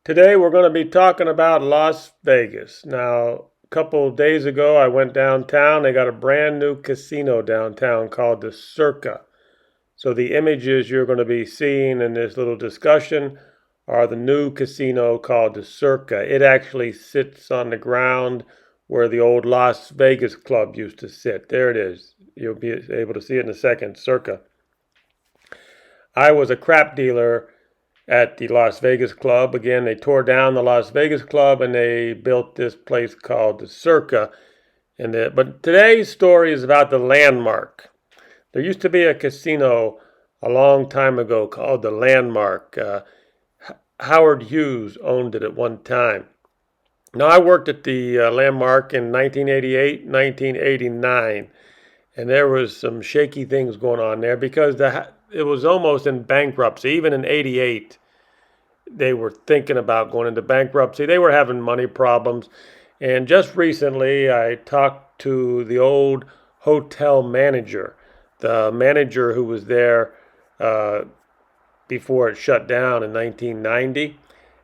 Today we're going to be talking about Las Vegas. Now, a couple of days ago I went downtown. They got a brand new casino downtown called the Circa. So the images you're going to be seeing in this little discussion are the new casino called the Circa. It actually sits on the ground where the old Las Vegas club used to sit. There it is. You'll be able to see it in a second. Circa. I was a crap dealer at the Las Vegas Club. Again, they tore down the Las Vegas Club and they built this place called the Circa. But today's story is about the Landmark. There used to be a casino a long time ago called the Landmark. Howard Hughes owned it at one time. Now, I worked at the Landmark in 1988, 1989, and there was some shaky things going on there because it was almost in bankruptcy. Even in 88, they were thinking about going into bankruptcy. They were having money problems. And just recently, I talked to the old hotel manager, the manager who was there before it shut down in 1990.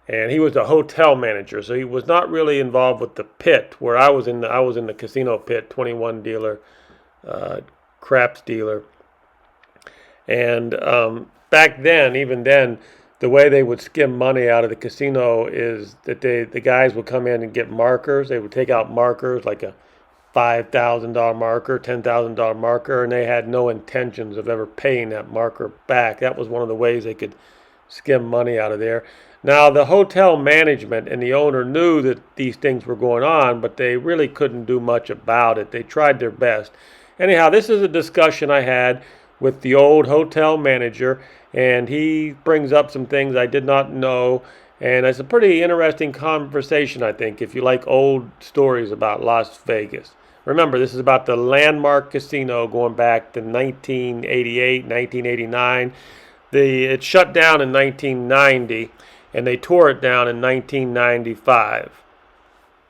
And he was the hotel manager, so he was not really involved with the pit, where I was in the casino pit, 21 dealer, craps dealer. And back then, even then, the way they would skim money out of the casino is that the guys would come in and get markers. They would take out markers like a $5,000 marker, $10,000 marker, and they had no intentions of ever paying that marker back. That was one of the ways they could skim money out of there. Now, the hotel management and the owner knew that these things were going on, but they really couldn't do much about it. They tried their best. Anyhow, this is a discussion I had with the old hotel manager, and he brings up some things I did not know, and it's a pretty interesting conversation, I think, if you like old stories about Las Vegas. Remember, this is about the Landmark Casino going back to 1988, 1989. It shut down in 1990, and they tore it down in 1995.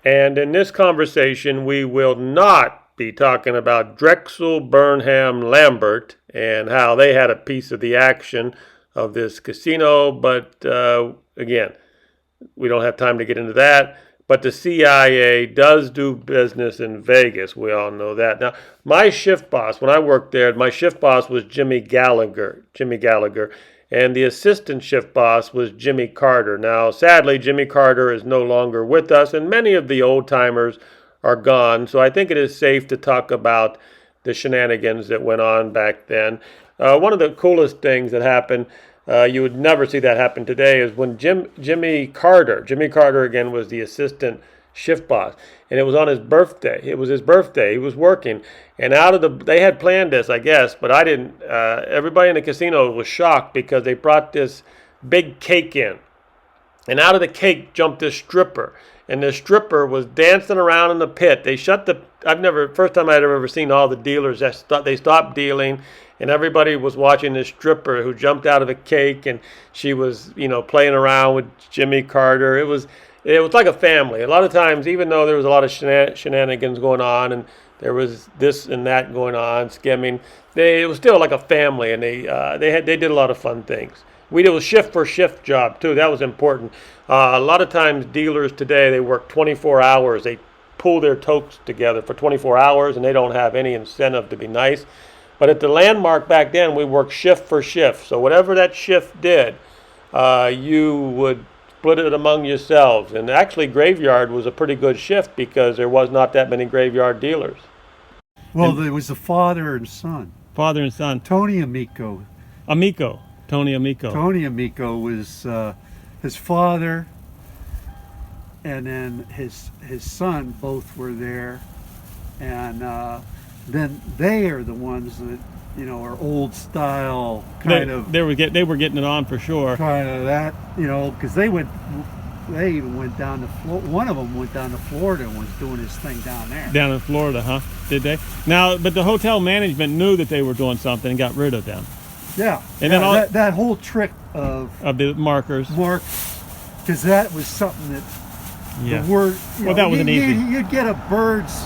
And in this conversation, we will not be talking about Drexel, Burnham, Lambert, and how they had a piece of the action of this casino. But again, we don't have time to get into that. But the CIA does do business in Vegas. We all know that. Now, my shift boss, when I worked there, my shift boss was Jimmy Gallagher. And the assistant shift boss was Jimmy Carter. Now, sadly, Jimmy Carter is no longer with us, and many of the old-timers are gone. So I think it is safe to talk about the shenanigans that went on back then. One of the coolest things that happened, you would never see that happen today, is when Jimmy Carter again was the assistant shift boss, and it was on his birthday. It was his birthday. He was working, and they had planned this, I guess, but I didn't. Everybody in the casino was shocked because they brought this big cake in, and out of the cake jumped this stripper, and the stripper was dancing around in the pit. They shut the. First time I'd ever seen all the dealers. They stopped dealing, and everybody was watching this stripper who jumped out of the cake, and she was, playing around with Jimmy Carter. It was like a family. A lot of times, even though there was a lot of shenanigans going on, and there was this and that going on, skimming, it was still like a family, and they did a lot of fun things. We did a shift for shift job too. That was important. A lot of times, dealers today, they work 24 hours. They pull their toques together for 24 hours, and they don't have any incentive to be nice. But at the Landmark back then, we worked shift for shift. So whatever that shift did, you would split it among yourselves. And actually, graveyard was a pretty good shift because there was not that many graveyard dealers. Well, there was a father and son. Father and son. Tony Amico. Tony Amico. Tony Amico was his father, and then his son. Both were there, and then they are the ones that are old style kind of. They were getting it on for sure. Kind of that, because they even went down to one of them went down to Florida and was doing his thing down there. Down in Florida, huh? Did they? Now, but the hotel management knew that they were doing something and got rid of them. Yeah, and then that whole trick of the markers, because that was something that the word. That was an easy. You'd get a bird's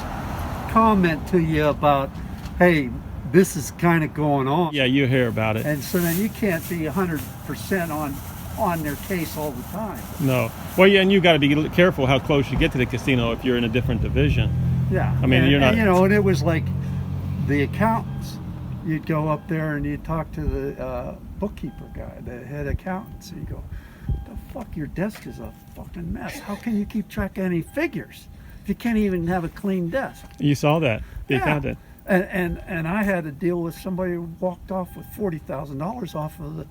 comment to you about, hey, this is kind of going on. Yeah, you hear about it. And so then you can't be 100% on on their case all the time. No. Well, yeah, and you got to be careful how close you get to the casino if you're in a different division. Yeah. I mean, you're not. And, you know, and it was like the accountants. You'd go up there and you'd talk to the bookkeeper guy, the head accountant. So you go, "The fuck, your desk is a fucking mess. How can you keep track of any figures if you can't even have a clean desk?" You saw that, the accountant. And I had to deal with somebody who walked off with $40,000 off of the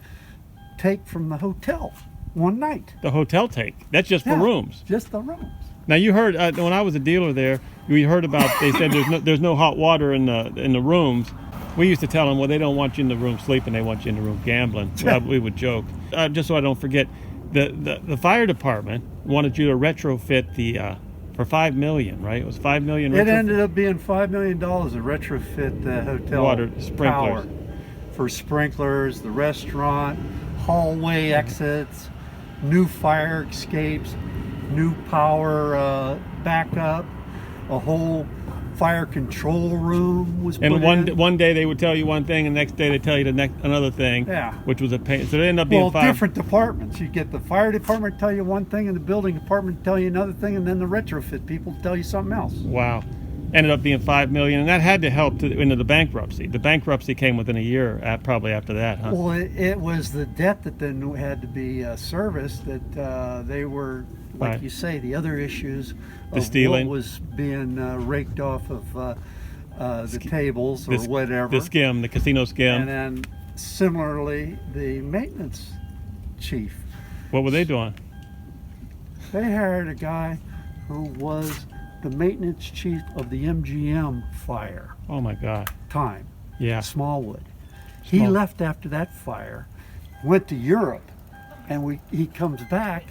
take from the hotel one night. The hotel take. That's just for rooms. Just the rooms. Now you heard when I was a dealer there, we heard about. They said there's no hot water in the rooms. We used to tell them, well, they don't want you in the room sleeping, they want you in the room gambling. We would joke. Just so I don't forget, the fire department wanted you to retrofit the for $5 million, right? It was $5 million. It ended up being $5 million to retrofit the hotel water sprinklers power for sprinklers, the restaurant, hallway exits, new fire escapes, new power backup, a whole fire control room was put in. One day they would tell you one thing, and the next day they tell you another thing. Yeah. Which was a pain. So it ended up being different departments. You get the fire department tell you one thing, and the building department tell you another thing, and then the retrofit people tell you something else. Wow. Ended up being $5 million, and that had to help into the bankruptcy. The bankruptcy came within a year, probably after that, huh? Well, it was the debt that then had to be serviced that they were, like you say, the other issues of stealing. what was being raked off of the tables or whatever. The skim, the casino skim. And then similarly, the maintenance chief. What were they doing? They hired a guy who was the maintenance chief of the MGM fire. Oh my God. Time. Yeah. Smallwood. He left after that fire, went to Europe, and he comes back,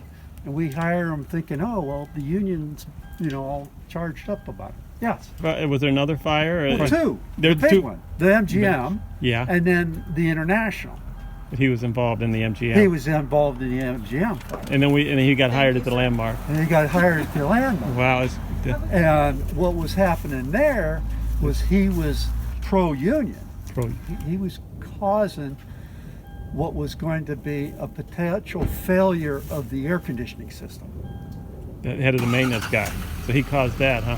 and we hire him thinking, oh, well, the union's, all charged up about it. Yes. But was there another fire? Well, two. There's the big two. One. The MGM. Yeah. And then the International. He was involved in the MGM. He was involved in the MGM fire. And then he got hired at the Landmark. And he got hired at the Landmark. Wow. And what was happening there was he was pro-union. He was causing what was going to be a potential failure of the air conditioning system. The head of the maintenance guy. So he caused that, huh?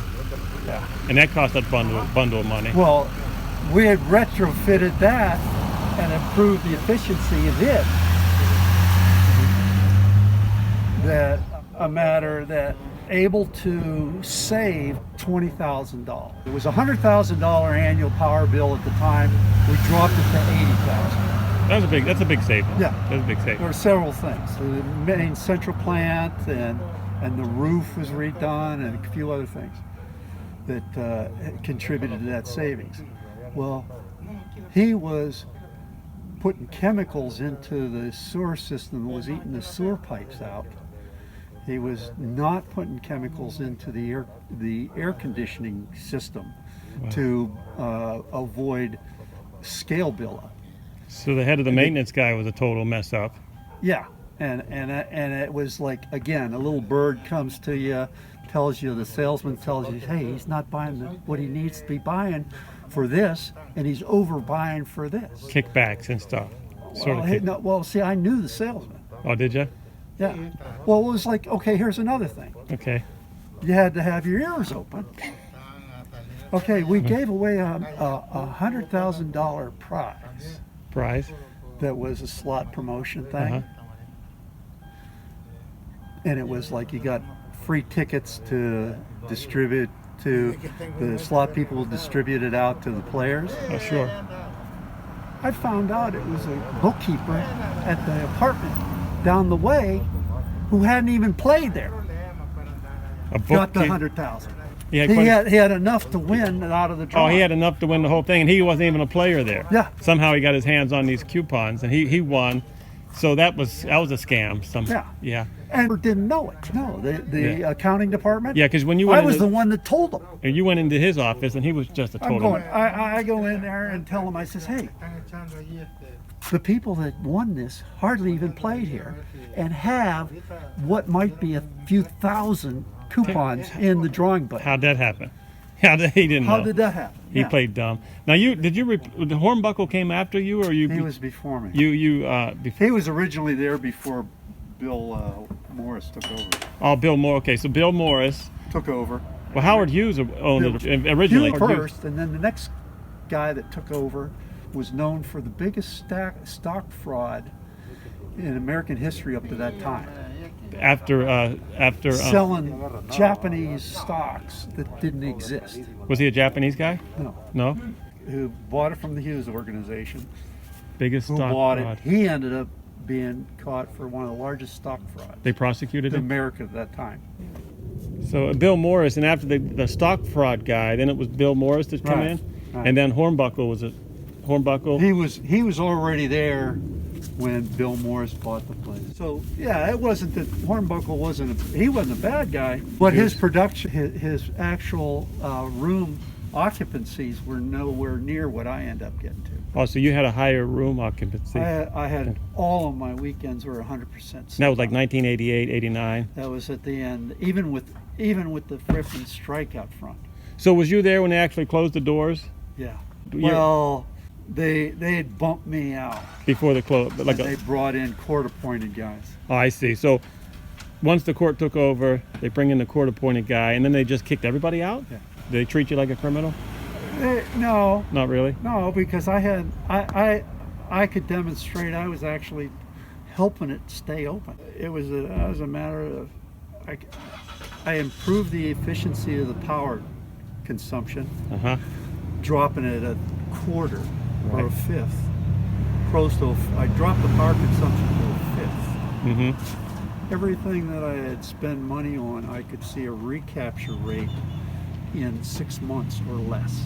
Yeah. And that cost a bundle of money. Well, we had retrofitted that and improved the efficiency of it. That a matter that able to save $20,000. It was a $100,000 annual power bill at the time. We dropped it to $80,000. That's a big saving. Yeah. That's a big saving. There were several things. The main central plant and the roof was redone and a few other things that contributed to that savings. Well, he was putting chemicals into the sewer system that was eating the sewer pipes out. He was not putting chemicals into the air conditioning system to avoid scale buildup. So the head of the maintenance guy was a total mess up. Yeah, and it was like, again, a little bird comes to you, tells you, the salesman tells you, hey, he's not buying what he needs to be buying for this, and he's overbuying for this. Kickbacks and stuff. See, I knew the salesman. Oh, did you? Yeah. Well, it was like, okay, here's another thing. Okay. You had to have your ears open. Okay, we gave away a $100,000 prize. Prize? That was a slot promotion thing. Uh-huh. And it was like you got free tickets to distribute to the slot people, distribute it out to the players. Oh, sure. I found out it was a bookkeeper at the apartment down the way who hadn't even played there. Got the $100,000. He had enough to win out of the draw. Oh, he had enough to win the whole thing, and he wasn't even a player there. Yeah. Somehow he got his hands on these coupons, and he won. So that was a scam. Yeah. And didn't know it. No, the accounting department. Yeah, because when you went, I was the one that told them. And you went into his office, and he was just a total. I go in there and tell him. I says, hey, the people that won this hardly even played here, and have what might be a few thousand coupons in the drawing book. How'd that happen? He didn't know. How did that happen? He played dumb. Now the Hornbuckle came after you, or you? He was before me. He He was originally there before Bill Morris took over. Oh, Bill Morris. Okay, so Bill Morris. Took over. Well, Howard Hughes owned it originally. Hughes first, and then the next guy that took over was known for the biggest stock fraud in American history up to that time. After Selling Japanese stocks that didn't exist. Was he a Japanese guy? No. No. Who bought it from the Hughes organization? Biggest Who stock bought fraud. it? He ended up being caught for one of the largest stock frauds They prosecuted in him. America at that time. So Bill Morris, and after the stock fraud guy, then it was Bill Morris that came Right, in, right. and then Hornbuckle was it? Hornbuckle. He was already there when Bill Morris bought the place. So yeah, it wasn't that Hornbuckle wasn't a bad guy, but his production, his actual room occupancies were nowhere near what I end up getting to. Oh, so you had a higher room occupancy. I had all of my weekends were 100%. That was like 1988, 89. That was at the end, even with the frickin' strike out front. So was you there when they actually closed the doors? Yeah. You're- Well, they had bumped me out. Before the close, like And they brought in court-appointed guys. oh, I see. So once the court took over, they bring in the court-appointed guy, and then they just kicked everybody out. Yeah. Did they treat you like a criminal? No, Not really. no, because I could demonstrate I was actually helping it stay open. It was a matter of I improved the efficiency of the power consumption, Uh huh. dropping it a quarter or a Right. fifth. I dropped the power consumption to a fifth. Mm-hmm. Everything that I had spent money on, I could see a recapture rate in 6 months or less.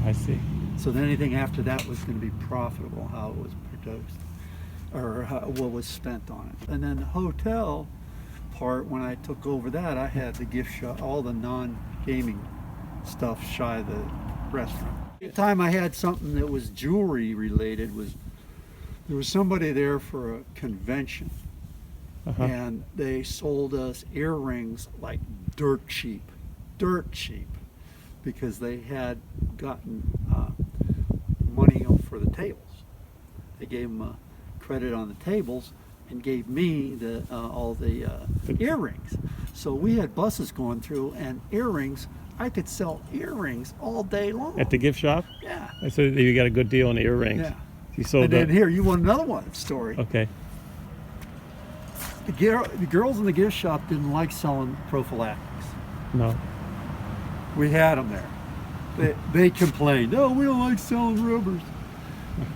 I see. So then anything after that was going to be profitable, how it was produced, or what was spent on it. And then the hotel part, when I took over that, I had the gift shop, all the non-gaming stuff shy of the restaurant. The time I had something that was jewelry related there was somebody there for a convention, Uh-huh. and they sold us earrings like dirt cheap, because they had gotten money for the tables. They gave them credit on the tables and gave me all the earrings. So we had buses going through, and earrings. I could sell earrings all day long. At the gift shop? Yeah. So you got a good deal on the earrings. Yeah. You sold And then here, you want another one story. Okay. The girls in the gift shop didn't like selling prophylactics. No. We had them there. They complained, oh, we don't like selling rubbers.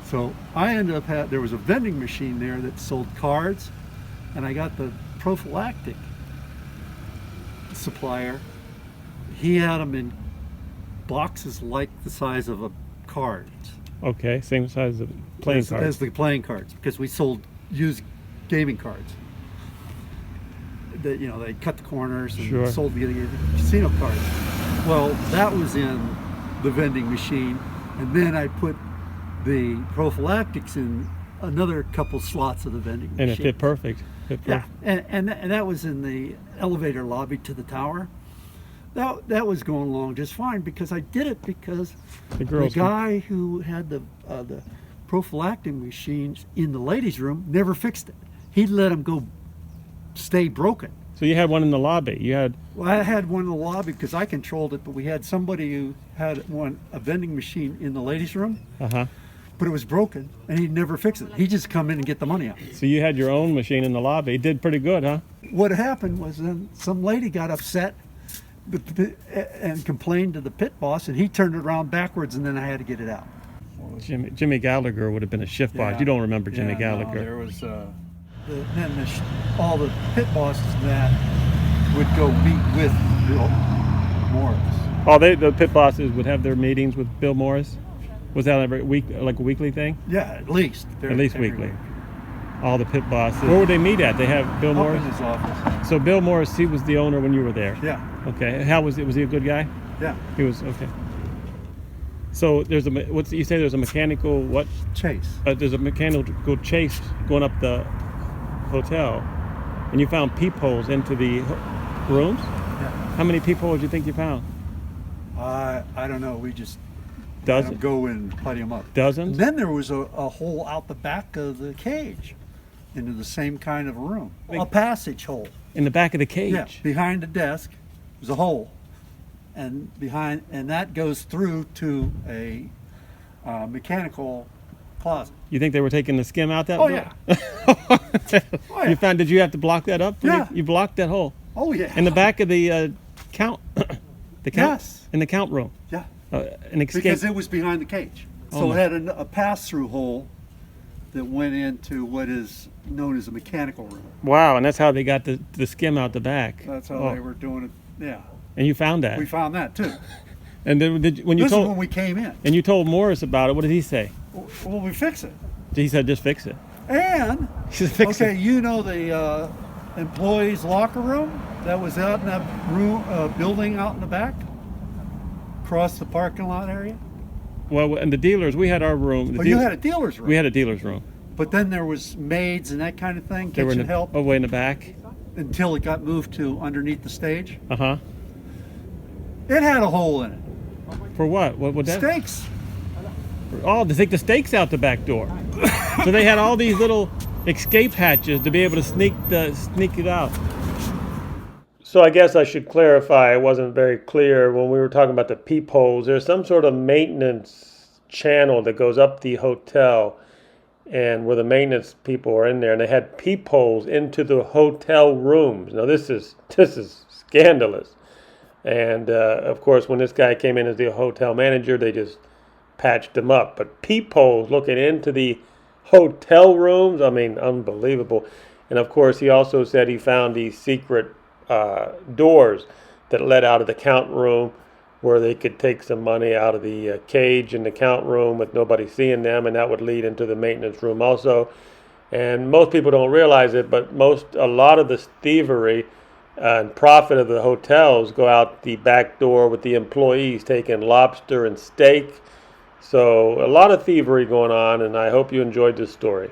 So I ended up there was a vending machine there that sold cards, and I got the prophylactic supplier. He had them in boxes like the size of a cards. Okay. Same size of playing cards. As the playing cards, because we sold used gaming cards. That they cut the corners and Sure. sold the casino cards. Well, that was in the vending machine, and then I put the prophylactics in another couple slots of the vending machine. And it fit perfect. Yeah, and that was in the elevator lobby to the tower. That was going along just fine, because I did it because The girls. the guy who had the prophylactic machines in the ladies' room never fixed it. He'd let them go stay broken. So you had one in the lobby. You had. Well, I had one in the lobby because I controlled it, but we had somebody who had a vending machine in the ladies' room, Uh huh. but it was broken, and he'd never fix it. He'd just come in and get the money out. So you had your own machine in the lobby. It did pretty good, huh? What happened was then some lady got upset and complained to the pit boss, and he turned it around backwards, and then I had to get it out. Jimmy Gallagher would have been a shift boss. Yeah. You don't remember Jimmy Yeah, Gallagher. No, there was all the pit bosses that would go meet with Bill Morris. Oh, the pit bosses would have their meetings with Bill Morris. Was that every week, like a weekly thing? Yeah, at least. At least Every weekly. week. All the pit bosses. Where would they meet at? They have Bill Up Morris. in his office. So Bill Morris, he was the owner when you were there. Yeah, Okay. How was it? Was he a good guy? yeah. He was okay. So there's you say there's a mechanical what? Chase. There's a mechanical chase going up the hotel, and you found peepholes into the rooms. Yeah. How many peepholes do you think you found? I don't know. We just had Dozen? him go and putty them up. Dozens? And then there was a hole out the back of the cage into the same kind of room, a passage hole. In the back of the cage. Yeah, behind the desk was a hole, and that goes through to a mechanical closet. You think they were taking the skim out that Oh door? yeah. Oh, yeah. You found? Did you have to block that up? Yeah. You blocked that hole Oh yeah. in the back of the count. The count. Yes. In the count room. Yeah. An escape. Because it was behind the cage, so my. it had a pass-through hole that went into what is known as a mechanical room. Wow, and that's how they got the skim out the back. That's how Oh. they were doing it. Yeah. And you found that. We found that too. And then when you This is when told we came in. and you told Morris about it, what did he say? Well, we fix it. He said just fix it. And He said fix okay, it. you know the employees' locker room that was out in that room, building out in the back, across the parking lot area. Well, and the dealers, we had our room. You had a dealer's room. We had a dealer's room. But then there was maids and that kind of thing, They were in kitchen the, help, way in the back. until it got moved to underneath the stage. Uh huh. It had a hole in it. For what? What would that? Steaks. Oh, to take the stakes out the back door. So they had all these little escape hatches to be able to sneak it out. So I guess I should clarify, it wasn't very clear when we were talking about the peepholes. There's some sort of maintenance channel that goes up the hotel, and where the maintenance people are in there, and they had peepholes into the hotel rooms. Now this is scandalous. And of course, when this guy came in as the hotel manager, they just patched him up. But peepholes looking into the hotel rooms, I mean, unbelievable. And of course, he also said he found these secret doors that led out of the count room, where they could take some money out of the cage in the count room with nobody seeing them, and that would lead into the maintenance room also. And most people don't realize it, but a lot of the thievery and profit of the hotels go out the back door with the employees taking lobster and steak. So a lot of thievery going on, and I hope you enjoyed this story.